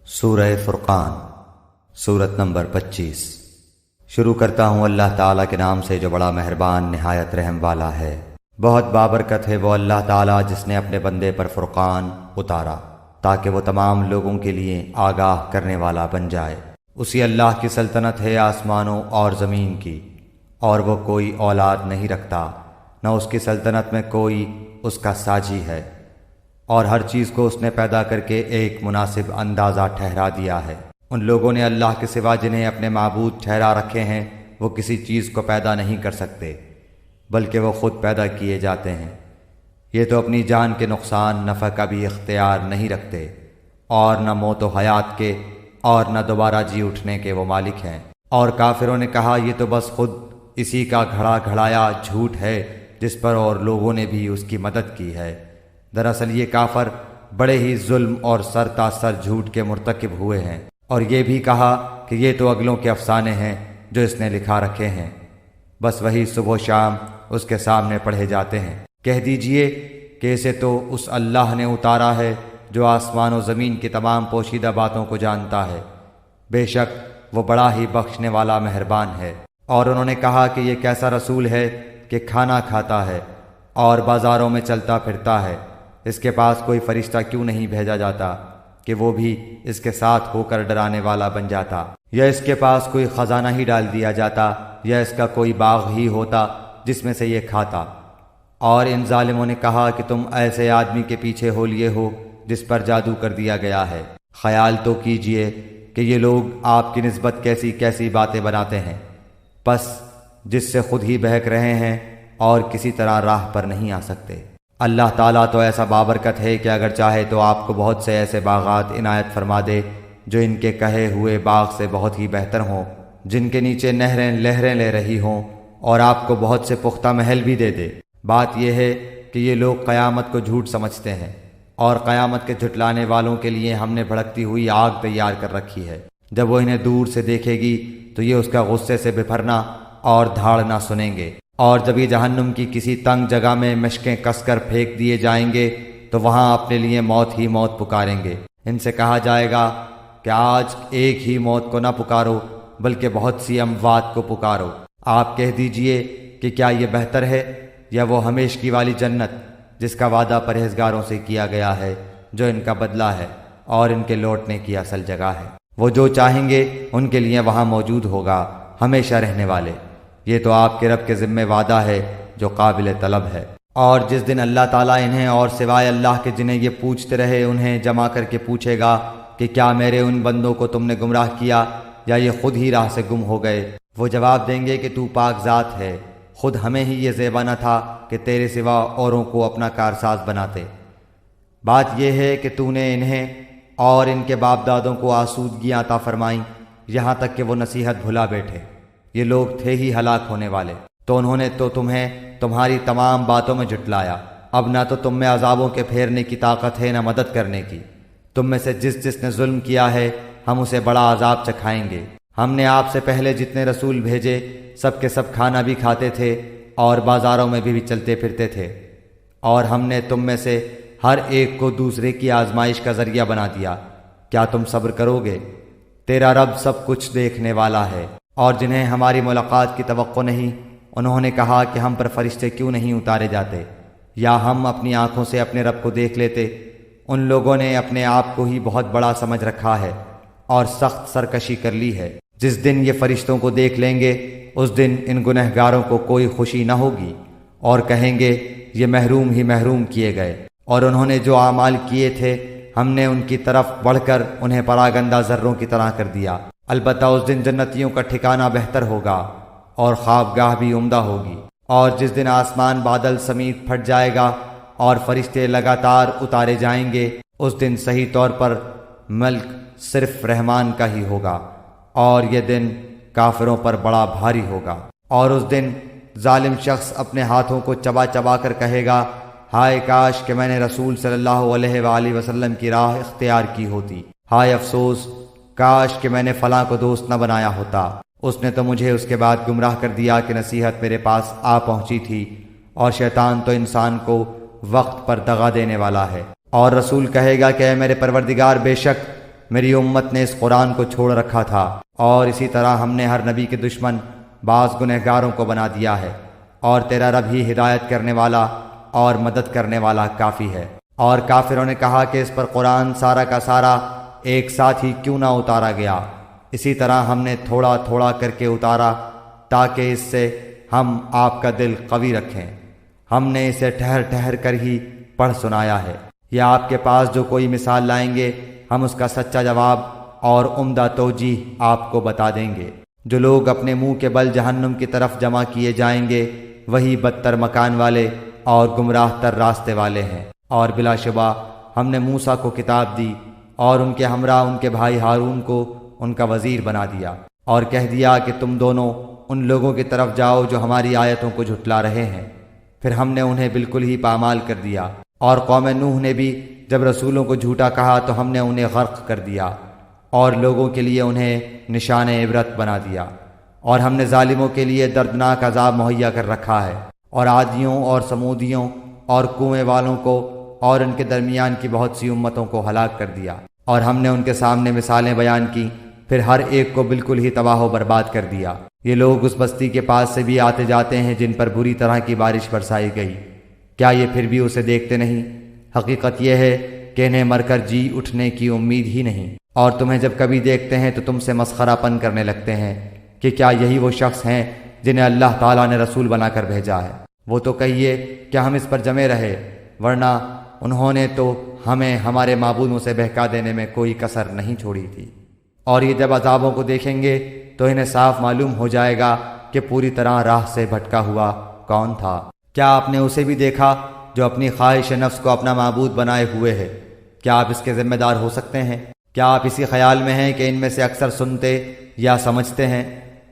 سورہ فرقان سورت نمبر 25۔ شروع کرتا ہوں اللہ تعالیٰ کے نام سے جو بڑا مہربان نہایت رحم والا ہے۔ بہت بابرکت ہے وہ اللہ تعالیٰ جس نے اپنے بندے پر فرقان اتارا تاکہ وہ تمام لوگوں کے لیے آگاہ کرنے والا بن جائے۔ اسی اللہ کی سلطنت ہے آسمانوں اور زمین کی، اور وہ کوئی اولاد نہیں رکھتا، نہ اس کی سلطنت میں کوئی اس کا ساجی ہے، اور ہر چیز کو اس نے پیدا کر کے ایک مناسب اندازہ ٹھہرا دیا ہے۔ ان لوگوں نے اللہ کے سوا جنہیں اپنے معبود ٹھہرا رکھے ہیں وہ کسی چیز کو پیدا نہیں کر سکتے بلکہ وہ خود پیدا کیے جاتے ہیں۔ یہ تو اپنی جان کے نقصان نفع کا بھی اختیار نہیں رکھتے، اور نہ موت و حیات کے اور نہ دوبارہ جی اٹھنے کے وہ مالک ہیں۔ اور کافروں نے کہا یہ تو بس خود اسی کا گھڑا گھڑایا جھوٹ ہے جس پر اور لوگوں نے بھی اس کی مدد کی ہے۔ دراصل یہ کافر بڑے ہی ظلم اور سر تاثر جھوٹ کے مرتکب ہوئے ہیں، اور یہ بھی کہا کہ یہ تو اگلوں کے افسانے ہیں جو اس نے لکھا رکھے ہیں، بس وہی صبح و شام اس کے سامنے پڑھے جاتے ہیں۔ کہہ دیجئے کہ اسے تو اس اللہ نے اتارا ہے جو آسمان و زمین کی تمام پوشیدہ باتوں کو جانتا ہے، بے شک وہ بڑا ہی بخشنے والا مہربان ہے۔ اور انہوں نے کہا کہ یہ کیسا رسول ہے کہ کھانا کھاتا ہے اور بازاروں میں چلتا پھرتا ہے، اس کے پاس کوئی فرشتہ کیوں نہیں بھیجا جاتا کہ وہ بھی اس کے ساتھ ہو کر ڈرانے والا بن جاتا، یا اس کے پاس کوئی خزانہ ہی ڈال دیا جاتا، یا اس کا کوئی باغ ہی ہوتا جس میں سے یہ کھاتا۔ اور ان ظالموں نے کہا کہ تم ایسے آدمی کے پیچھے ہو لیے ہو جس پر جادو کر دیا گیا ہے۔ خیال تو کیجئے کہ یہ لوگ آپ کی نسبت کیسی کیسی باتیں بناتے ہیں، بس جس سے خود ہی بہک رہے ہیں اور کسی طرح راہ پر نہیں آ سکتے۔ اللہ تعالیٰ تو ایسا بابرکت ہے کہ اگر چاہے تو آپ کو بہت سے ایسے باغات عنایت فرما دے جو ان کے کہے ہوئے باغ سے بہت ہی بہتر ہوں، جن کے نیچے نہریں لہریں لے رہی ہوں، اور آپ کو بہت سے پختہ محل بھی دے دے۔ بات یہ ہے کہ یہ لوگ قیامت کو جھوٹ سمجھتے ہیں، اور قیامت کے جھٹلانے والوں کے لیے ہم نے بھڑکتی ہوئی آگ تیار کر رکھی ہے۔ جب وہ انہیں دور سے دیکھے گی تو یہ اس کا غصے سے بپھرنا اور دھاڑنا سنیں گے، اور جب یہ جہنم کی کسی تنگ جگہ میں مشکیں کس کر پھینک دیے جائیں گے تو وہاں اپنے لیے موت ہی موت پکاریں گے۔ ان سے کہا جائے گا کہ آج ایک ہی موت کو نہ پکارو بلکہ بہت سی اموات کو پکارو۔ آپ کہہ دیجئے کہ کیا یہ بہتر ہے یا وہ ہمیشگی والی جنت جس کا وعدہ پرہیزگاروں سے کیا گیا ہے، جو ان کا بدلہ ہے اور ان کے لوٹنے کی اصل جگہ ہے۔ وہ جو چاہیں گے ان کے لیے وہاں موجود ہوگا ہمیشہ رہنے والے۔ یہ تو آپ کے رب کے ذمہ وعدہ ہے جو قابل طلب ہے۔ اور جس دن اللہ تعالیٰ انہیں اور سوائے اللہ کے جنہیں یہ پوچھتے رہے انہیں جمع کر کے پوچھے گا کہ کیا میرے ان بندوں کو تم نے گمراہ کیا یا یہ خود ہی راہ سے گم ہو گئے، وہ جواب دیں گے کہ تو پاک ذات ہے، خود ہمیں ہی یہ زیبا نہ تھا کہ تیرے سوا اوروں کو اپنا کارساز بناتے۔ بات یہ ہے کہ تو نے انہیں اور ان کے باپ دادوں کو آسودگیاں عطا فرمائیں یہاں تک کہ وہ نصیحت بھلا بیٹھے۔ یہ لوگ تھے ہی ہلاک ہونے والے، تو انہوں نے تو تمہیں تمہاری تمام باتوں میں جھٹلایا۔ اب نہ تو تم میں عذابوں کے پھیرنے کی طاقت ہے نہ مدد کرنے کی۔ تم میں سے جس نے ظلم کیا ہے ہم اسے بڑا عذاب چکھائیں گے۔ ہم نے آپ سے پہلے جتنے رسول بھیجے سب کے سب کھانا بھی کھاتے تھے اور بازاروں میں بھی چلتے پھرتے تھے، اور ہم نے تم میں سے ہر ایک کو دوسرے کی آزمائش کا ذریعہ بنا دیا۔ کیا تم صبر کرو گے؟ تیرا رب سب کچھ دیکھنے والا ہے۔ اور جنہیں ہماری ملاقات کی توقع نہیں انہوں نے کہا کہ ہم پر فرشتے کیوں نہیں اتارے جاتے، یا ہم اپنی آنکھوں سے اپنے رب کو دیکھ لیتے۔ ان لوگوں نے اپنے آپ کو ہی بہت بڑا سمجھ رکھا ہے اور سخت سرکشی کر لی ہے۔ جس دن یہ فرشتوں کو دیکھ لیں گے اس دن ان گنہگاروں کو کوئی خوشی نہ ہوگی، اور کہیں گے یہ محروم ہی محروم کیے گئے، اور انہوں نے جو اعمال کیے تھے ہم نے ان کی طرف بڑھ کر انہیں پراگندہ ذروں کی طرح کر دیا۔ البتہ اس دن جنتیوں کا ٹھکانہ بہتر ہوگا اور خوابگاہ بھی عمدہ ہوگی۔ اور جس دن آسمان بادل سمیت پھٹ جائے گا اور فرشتے لگاتار اتارے جائیں گے، اس دن صحیح طور پر ملک صرف رحمان کا ہی ہوگا، اور یہ دن کافروں پر بڑا بھاری ہوگا۔ اور اس دن ظالم شخص اپنے ہاتھوں کو چبا چبا کر کہے گا ہائے کاش کہ میں نے رسول صلی اللہ علیہ وآلہ وسلم کی راہ اختیار کی ہوتی، ہائے افسوس کاش کہ میں نے فلاں کو دوست نہ بنایا ہوتا، اس نے تو مجھے اس کے بعد گمراہ کر دیا کہ نصیحت میرے پاس آ پہنچی تھی، اور شیطان تو انسان کو وقت پر دغا دینے والا ہے۔ اور رسول کہے گا کہ اے میرے پروردگار، بے شک میری امت نے اس قرآن کو چھوڑ رکھا تھا، اور اسی طرح ہم نے ہر نبی کے دشمن بعض گنہگاروں کو بنا دیا ہے، اور تیرا رب ہی ہدایت کرنے والا اور مدد کرنے والا کافی ہے۔ اور کافروں نے کہا کہ اس پر قرآن سارا کا سارا ایک ساتھ ہی کیوں نہ اتارا گیا، اسی طرح ہم نے تھوڑا تھوڑا کر کے اتارا تاکہ اس سے ہم آپ کا دل قوی رکھیں۔ ہم نے اسے ٹھہر ٹھہر کر ہی پڑھ سنایا ہے، یا آپ کے پاس جو کوئی مثال لائیں گے ہم اس کا سچا جواب اور عمدہ توجیہ آپ کو بتا دیں گے۔ جو لوگ اپنے منہ کے بل جہنم کی طرف جمع کیے جائیں گے وہی بدتر مکان والے اور گمراہ تر راستے والے ہیں۔ اور بلا شبہ ہم نے موسیٰ کو کتاب دی اور ان کے ہمراہ ان کے بھائی ہارون کو ان کا وزیر بنا دیا، اور کہہ دیا کہ تم دونوں ان لوگوں کی طرف جاؤ جو ہماری آیتوں کو جھٹلا رہے ہیں۔ پھر ہم نے انہیں بالکل ہی پامال کر دیا، اور قوم نوح نے بھی جب رسولوں کو جھوٹا کہا تو ہم نے انہیں غرق کر دیا اور لوگوں کے لیے انہیں نشان عبرت بنا دیا، اور ہم نے ظالموں کے لیے دردناک عذاب مہیا کر رکھا ہے۔ اور عادیوں اور سمودیوں اور کنویں والوں کو اور ان کے درمیان کی بہت سی امتوں کو ہلاک کر دیا، اور ہم نے ان کے سامنے مثالیں بیان کی، پھر ہر ایک کو بالکل ہی تباہ و برباد کر دیا۔ یہ لوگ اس بستی کے پاس سے بھی آتے جاتے ہیں جن پر بری طرح کی بارش برسائی گئی، کیا یہ پھر بھی اسے دیکھتے نہیں؟ حقیقت یہ ہے کہ انہیں مر کر جی اٹھنے کی امید ہی نہیں، اور تمہیں جب کبھی دیکھتے ہیں تو تم سے مسخرہ پن کرنے لگتے ہیں کہ کیا یہی وہ شخص ہیں جنہیں اللہ تعالیٰ نے رسول بنا کر بھیجا ہے؟ وہ تو کہیے کہ ہم اس پر جمے رہے، ورنہ انہوں نے تو ہمیں ہمارے معبودوں سے بہکا دینے میں کوئی کسر نہیں چھوڑی تھی۔ اور یہ جب عذابوں کو دیکھیں گے تو انہیں صاف معلوم ہو جائے گا کہ پوری طرح راہ سے بھٹکا ہوا کون تھا۔ کیا آپ نے اسے بھی دیکھا جو اپنی خواہش نفس کو اپنا معبود بنائے ہوئے ہے؟ کیا آپ اس کے ذمہ دار ہو سکتے ہیں؟ کیا آپ اسی خیال میں ہیں کہ ان میں سے اکثر سنتے یا سمجھتے ہیں؟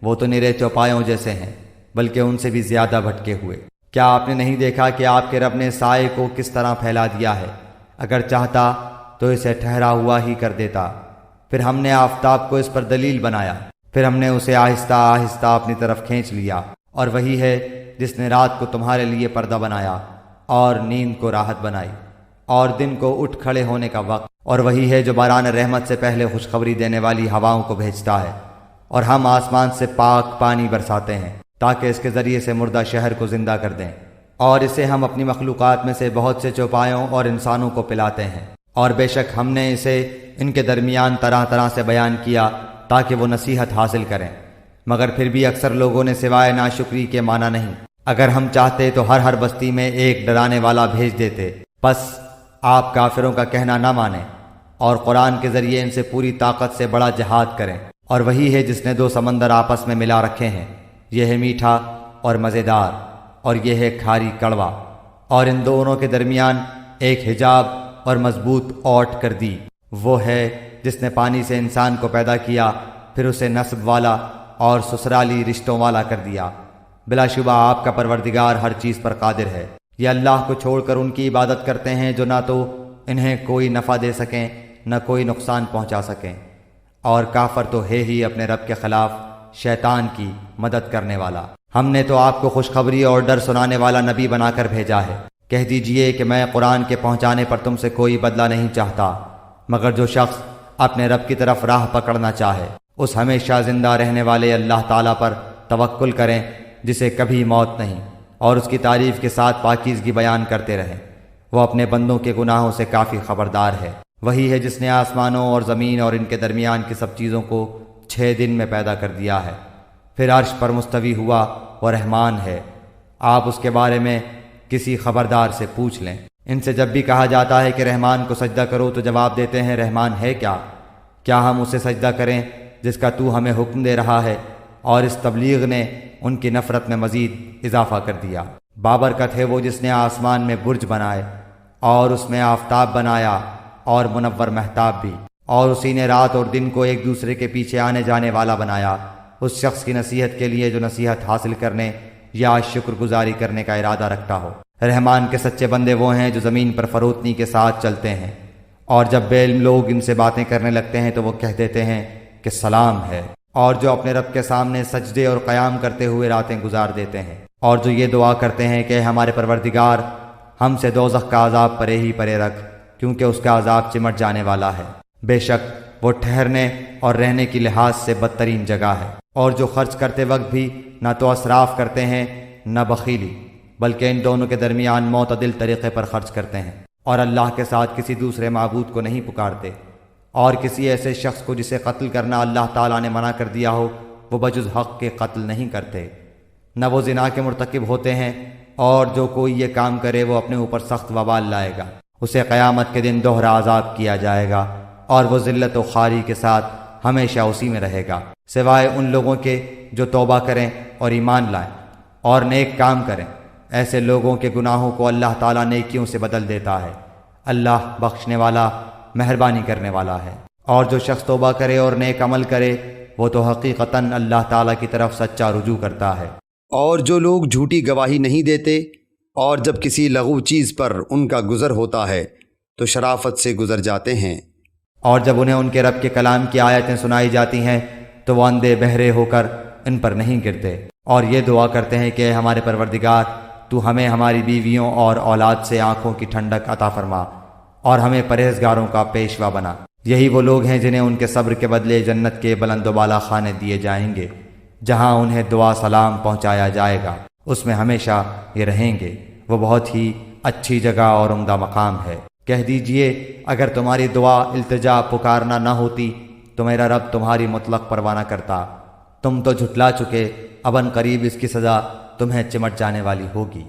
وہ تو نرے چوپایوں جیسے ہیں، بلکہ ان سے بھی زیادہ بھٹکے ہوئے۔ کیا آپ نے نہیں دیکھا کہ آپ کے رب نے سائے کو کس طرح پھیلا دیا ہے؟ اگر چاہتا تو اسے ٹھہرا ہوا ہی کر دیتا۔ پھر ہم نے آفتاب کو اس پر دلیل بنایا، پھر ہم نے اسے آہستہ آہستہ اپنی طرف کھینچ لیا، اور وہی ہے جس نے رات کو تمہارے لیے پردہ بنایا اور نیند کو راحت بنائی اور دن کو اٹھ کھڑے ہونے کا وقت، اور وہی ہے جو باران رحمت سے پہلے خوشخبری دینے والی ہواؤں کو بھیجتا ہے، اور ہم آسمان سے پاک پانی برساتے ہیں تاکہ اس کے ذریعے سے مردہ شہر کو زندہ کر دیں، اور اسے ہم اپنی مخلوقات میں سے بہت سے چوپایوں اور انسانوں کو پلاتے ہیں، اور بے شک ہم نے اسے ان کے درمیان طرح طرح سے بیان کیا تاکہ وہ نصیحت حاصل کریں، مگر پھر بھی اکثر لوگوں نے سوائے ناشکری کے مانا نہیں۔ اگر ہم چاہتے تو ہر بستی میں ایک ڈرانے والا بھیج دیتے، بس آپ کافروں کا کہنا نہ مانیں اور قرآن کے ذریعے ان سے پوری طاقت سے بڑا جہاد کریں۔ اور وہی ہے جس نے دو سمندر آپس میں ملا رکھے ہیں، یہ ہے میٹھا اور مزیدار، اور یہ ہے کھاری کڑوا، اور ان دونوں کے درمیان ایک حجاب اور مضبوط اوٹ کر دی۔ وہ ہے جس نے پانی سے انسان کو پیدا کیا، پھر اسے نسب والا اور سسرالی رشتوں والا کر دیا۔ بلا شبہ آپ کا پروردگار ہر چیز پر قادر ہے۔ یہ اللہ کو چھوڑ کر ان کی عبادت کرتے ہیں جو نہ تو انہیں کوئی نفع دے سکیں نہ کوئی نقصان پہنچا سکیں، اور کافر تو ہے ہی اپنے رب کے خلاف شیطان کی مدد کرنے والا۔ ہم نے تو آپ کو خوشخبری اور ڈر سنانے والا نبی بنا کر بھیجا ہے۔ کہہ دیجئے کہ میں قرآن کے پہنچانے پر تم سے کوئی بدلہ نہیں چاہتا، مگر جو شخص اپنے رب کی طرف راہ پکڑنا چاہے اس ہمیشہ زندہ رہنے والے اللہ تعالیٰ پر توکل کریں جسے کبھی موت نہیں، اور اس کی تعریف کے ساتھ پاکیزگی بیان کرتے رہیں۔ وہ اپنے بندوں کے گناہوں سے کافی خبردار ہے۔ وہی ہے جس نے آسمانوں اور زمین اور ان کے درمیان کی سب چیزوں کو 6 دن میں پیدا کر دیا ہے، پھر عرش پر مستوی ہوا، وہ رحمان ہے۔ آپ اس کے بارے میں کسی خبردار سے پوچھ لیں۔ ان سے جب بھی کہا جاتا ہے کہ رحمان کو سجدہ کرو تو جواب دیتے ہیں رحمان ہے کیا؟ کیا ہم اسے سجدہ کریں جس کا تو ہمیں حکم دے رہا ہے؟ اور اس تبلیغ نے ان کی نفرت میں مزید اضافہ کر دیا۔ بابرکت ہے وہ جس نے آسمان میں برج بنائے اور اس میں آفتاب بنایا اور منور مہتاب بھی، اور اسی نے رات اور دن کو ایک دوسرے کے پیچھے آنے جانے والا بنایا، اس شخص کی نصیحت کے لیے جو نصیحت حاصل کرنے یا شکر گزاری کرنے کا ارادہ رکھتا ہو۔ رحمان کے سچے بندے وہ ہیں جو زمین پر فروتنی کے ساتھ چلتے ہیں، اور جب بے علم لوگ ان سے باتیں کرنے لگتے ہیں تو وہ کہہ دیتے ہیں کہ سلام ہے، اور جو اپنے رب کے سامنے سجدے اور قیام کرتے ہوئے راتیں گزار دیتے ہیں، اور جو یہ دعا کرتے ہیں کہ ہمارے پروردگار ہم سے دوزخ کا عذاب پرے ہی پرے رکھ، کیونکہ اس کا عذاب چمٹ جانے والا ہے۔ بے شک وہ ٹھہرنے اور رہنے کی لحاظ سے بدترین جگہ ہے۔ اور جو خرچ کرتے وقت بھی نہ تو اسراف کرتے ہیں نہ بخیلی، بلکہ ان دونوں کے درمیان معتدل طریقے پر خرچ کرتے ہیں، اور اللہ کے ساتھ کسی دوسرے معبود کو نہیں پکارتے، اور کسی ایسے شخص کو جسے قتل کرنا اللہ تعالیٰ نے منع کر دیا ہو وہ بجز حق کے قتل نہیں کرتے، نہ وہ زنا کے مرتکب ہوتے ہیں، اور جو کوئی یہ کام کرے وہ اپنے اوپر سخت وبال لائے گا، اسے قیامت کے دن دوہرا عذاب کیا جائے گا، اور وہ ذلت و خواری کے ساتھ ہمیشہ اسی میں رہے گا، سوائے ان لوگوں کے جو توبہ کریں اور ایمان لائیں اور نیک کام کریں۔ ایسے لوگوں کے گناہوں کو اللہ تعالیٰ نیکیوں سے بدل دیتا ہے، اللہ بخشنے والا مہربانی کرنے والا ہے۔ اور جو شخص توبہ کرے اور نیک عمل کرے وہ تو حقیقتاً اللہ تعالیٰ کی طرف سچا رجوع کرتا ہے۔ اور جو لوگ جھوٹی گواہی نہیں دیتے اور جب کسی لغو چیز پر ان کا گزر ہوتا ہے تو شرافت سے گزر جاتے ہیں، اور جب انہیں ان کے رب کے کلام کی آیتیں سنائی جاتی ہیں تو وہ اندھے بہرے ہو کر ان پر نہیں گرتے، اور یہ دعا کرتے ہیں کہ اے ہمارے پروردگار تو ہمیں ہماری بیویوں اور اولاد سے آنکھوں کی ٹھنڈک عطا فرما اور ہمیں پرہیزگاروں کا پیشوا بنا۔ یہی وہ لوگ ہیں جنہیں ان کے صبر کے بدلے جنت کے بلند و بالا خانے دیے جائیں گے، جہاں انہیں دعا سلام پہنچایا جائے گا، اس میں ہمیشہ یہ رہیں گے، وہ بہت ہی اچھی جگہ اور عمدہ مقام ہے۔ کہہ دیجئے اگر تمہاری دعا التجا پکارنا نہ ہوتی تو میرا رب تمہاری مطلق پرواہ نہ کرتا، تم تو جھٹلا چکے، اب ان قریب اس کی سزا تمہیں چمٹ جانے والی ہوگی۔